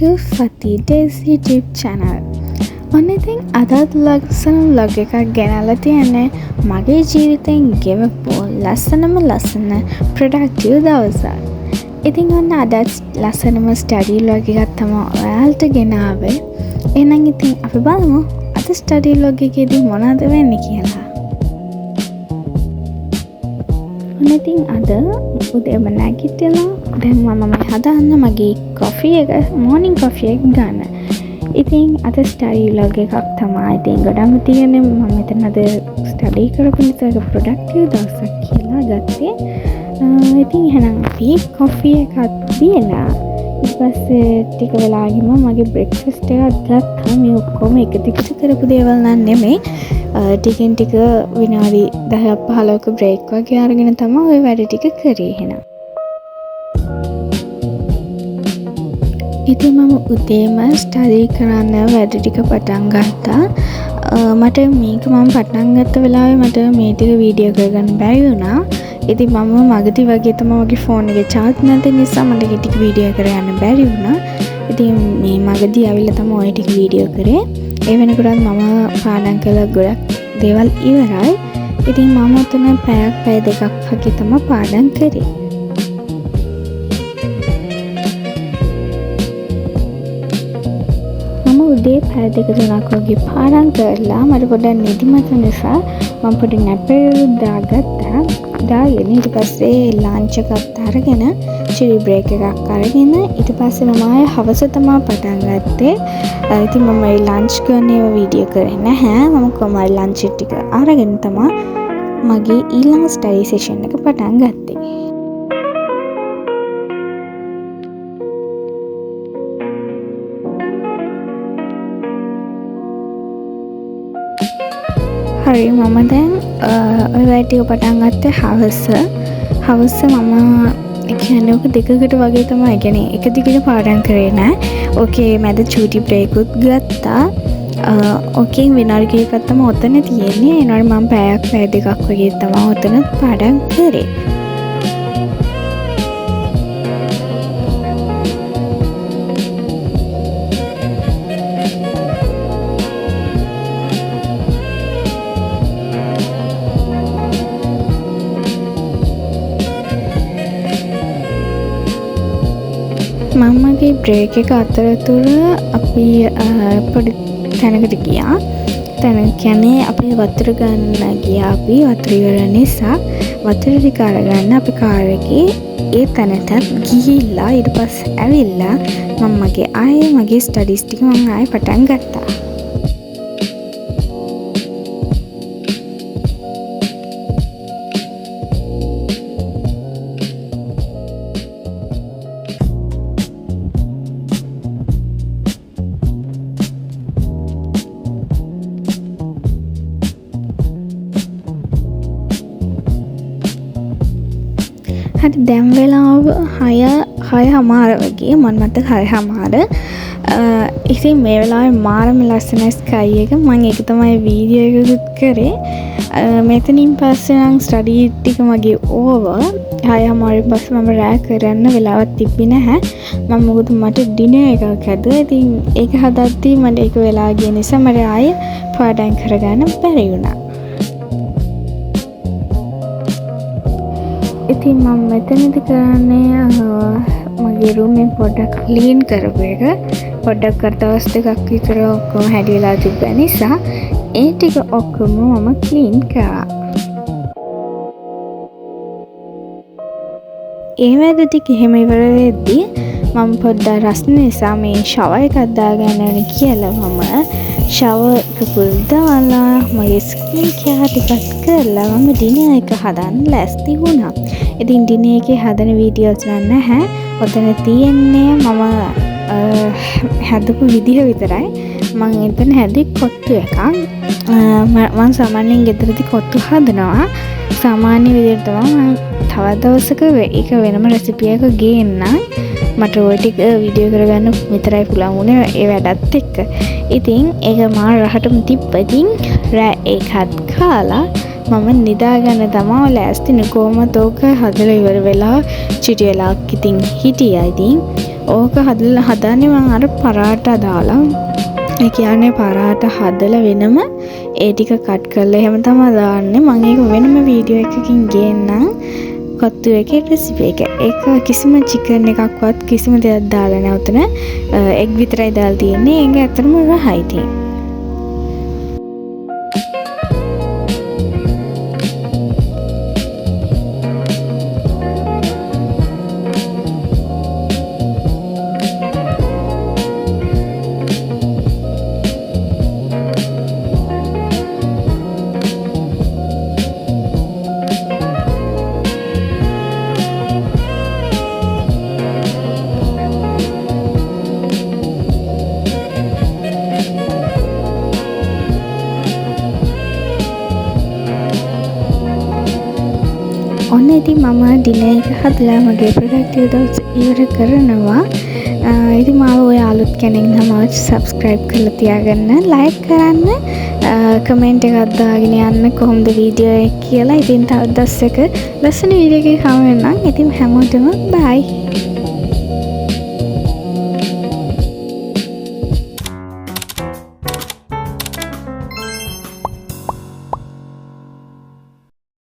to Fatih Days YouTube channel. ඔන්න ඉතින් අදත් ලස්සන vlog එකක් ගෙනල්ලා තියන්නේ මගේ ජීවිතෙන් ගෙවපු ලස්සනම productive දවසක්. ඉතින් ඔන්න අදත් ලස්සනම study vlog එකක් තමයි ඔයාලට ගෙනාවේ. එහෙනම් ඉතින් අපි බලමු අද study vlog එකේදී මොනවද වෙන්නේ කියලා. ඔන්න ඉතින් අද උදේම නැගිටලා දැන් මම හදන්න මගේ morning coffee එක ගන්න. ඉතින් අද study vlog එකක් තමයි ඉතින් ගොඩම තියෙන්නේ මම මෙතන අද study කරපු නිසා productive දවසක් කියලා ගත්තේ. ඉතින් එහෙනම් අපි coffee එකක් බීලා ඊට පස්සේ ටික වෙලා ගිහම මගේ breakfast එකක් ගත්තා. මේ ඔක්කොම එක දිගට කරපු දේවල් නන් නෙමෙයි. ටිකෙන් ටික විනාඩි 10-15ක break වගේ අරගෙන තමයි ওই වැඩ ටික කරේ එහෙනම්. ඉතින් මම උදේම ස්ටඩි කරන්න වැඩ ටික පටන් ගත්තා. මට මේක මම පටන් ගත්ත වෙලාවේ මට මේ ටික වීඩියෝ කරගන්න බැරි වුණා. ඉතින් මම මගදී වගේ තමයි මගේ ෆෝන් එකේ charge නැති නිසා මට ඒ ටික වීඩියෝ කරගන්න බැරි වුණා. ඉතින් මේ මගදී ආවිල්ලා තමයි ওই ටික වීඩියෝ කරේ. ඒ වෙනකොටත් මම පාඩම් කළා ගොඩක් දේවල් ඉවරයි. ඉතින් මම උතන පැය දෙකක් වගේ තමයි පාඩම් කරේ. උදේ පැය දෙක තුනක් වගේ පාඩම් කරලා මට පොඩ්ඩක් නිදිමත නිසා මම පොඩි නැප් එකක් දාගත්තා. දාගෙන ඊට පස්සේ ලන්ච් එකක් අරගෙන චිලි බ්‍රේක් එකක් අරගෙන ඊට පස්සේ මම ආයෙ හවස තමයි පටන් ගත්තේ. ඉතින් මම මේ ලන්ච් කරන ඒවා වීඩියෝ කරේ නැහැ. මම කොහමද ලන්ච් ටික අරගෙන තමයි මගේ ඊළඟ ස්ටඩි සෙෂන් එක පටන් ගත්තේ. හරි මම දැන් ඔය වැඩ ටික පටන් ගත්තේ හවස මම කියන්නේ ඔක දෙකකට වගේ තමයි. කියන්නේ එක දිගට පාඩම් කරේ නෑ. ඕකේ මැද චූටි බ්‍රේක් උත් ගත්තා. ඕකෙන් විනාඩි කිහිපයක් තමයි ඔතන තියෙන්නේ. ඒනවල මම පැය දෙකක් වගේ තමයි ඔතන පාඩම් කරේ. මමගේ බ්‍රේක් එක අතරතුර අපි පොඩි තැනකට ගියා. තැන කියන්නේ අපි වතුර ගන්න ගියා. අපි වතුර ඉවර නිසා වතුර ටික අරගන්න අපි කාර් එකේ ඒ තැනට ගිහිල්ලා ඊට පස්සේ ඇවිල්ලා මම මගේ ස්ටඩීස් ටික මම ආයෙ පටන් ගත්තා. හරි දැන් වෙලාව 6:00 වගේ මම මතක 6:00. ඉතින් මේ වෙලාවේ මාරම ලස්සන ස්කයි එක මම ඒක තමයි වීඩියෝ එකකුත් කරේ. මෙතනින් පස්සේ නම් ස්ටඩි ටික මගේ ඕවර්. 6:00 පස්සේ මම රෑ කරන්න වෙලාවක් තිබ්බේ නැහැ. මම මොකද මට ඩිනර් එකක් හදුවා. ඉතින් ඒක හදද්දී මට ඒක වෙලා ගිය නිසා මට ආයෙ පාඩම් කරගන්න බැරි වුණා. ඉතින් මම මෙතනදි කරන්නේ මගේ room එක පොඩ්ඩක් clean කරපු එක. පොඩ්ඩක් කර දවස් දෙකක් විතර ඔක්කොම හැදිලා තිබ්බ නිසා ඒ ටික ඔක්කොම මම clean කරා. ඒ වැඩ ටික එහෙම ඉවර වෙද්දී මම පොඩ්ඩක් රස්න නිසා මේ shower එකක් දාගන්න ඕනේ කියලා මම shower එකකුත් දාලා මගේ skin care ටිකක් කරලා මම dinner එක හදන්න ලෑස්ති වුණා. ඉතින් dinner එකේ හදන වීඩියෝස් නැහැ. ඔතන තියෙන්නේ මම හදපු විදිහ විතරයි. මම එතන හැදුවේ කොත්තු එකක්. මම සාමාන්‍යයෙන් ගෙදරදී කොත්තු හදනවා. සාමාන්‍ය විදිහට තමයි මම තවත් දවසක ඒක වෙනම රෙසිපි එකක් ගේන්නම්. මට ඔය ටික වීඩියෝ කරගන්න විතරයි පුළුවන් වුණේ ඒ වැඩත් එක්ක. ඉතින් ඒක මාර රහටම තිබ්බ. ඉතින් රෑ ඒකත් කාලා මම නිදාගන්න තමා ලෑස්තිනේ කොහොමද ඕක හදලා ඉවර වෙලා චිටි වෙලාවක් ඉතින් හිටියා. ඉතින් ඕක හදන්නේ මම අර පරාටා දාලා. ඒ කියන්නේ පරාටා හදලා වෙනම ඒ ටික කට් කරලා එහෙම තමයි දාන්නේ. මම ඒක වෙනම වීඩියෝ එකකින් ගේන්නම්. කත්තු එකේ රෙසිපි එක. ඒක කිසිම චිකන් එකක්වත් කිසිම දෙයක් දාලා නැහැ උතන. එග් විතරයි දාලා තියෙන්නේ. ඒක ඇත්තටම රහයි තියෙන්නේ. ඔන්න ඉතින් මම ඩිනර් එක හදලා මගේ ප්‍රොඩක්ටිව් දවස් ඉවර කරනවා. ඉතින් මාව ඔය අලුත් කෙනෙක් නම් සබ්ස්ක්‍රයිබ් කරලා තියාගන්න, ලයික් කරන්න, කමෙන්ට් එකක් දාගෙන යන්න කොහොමද වීඩියෝ එක කියලා. ඉතින් තව දවසක ලස්සන වීඩියෝ එකක් හමු වෙනවා. ඉතින් හැමෝටම බයි.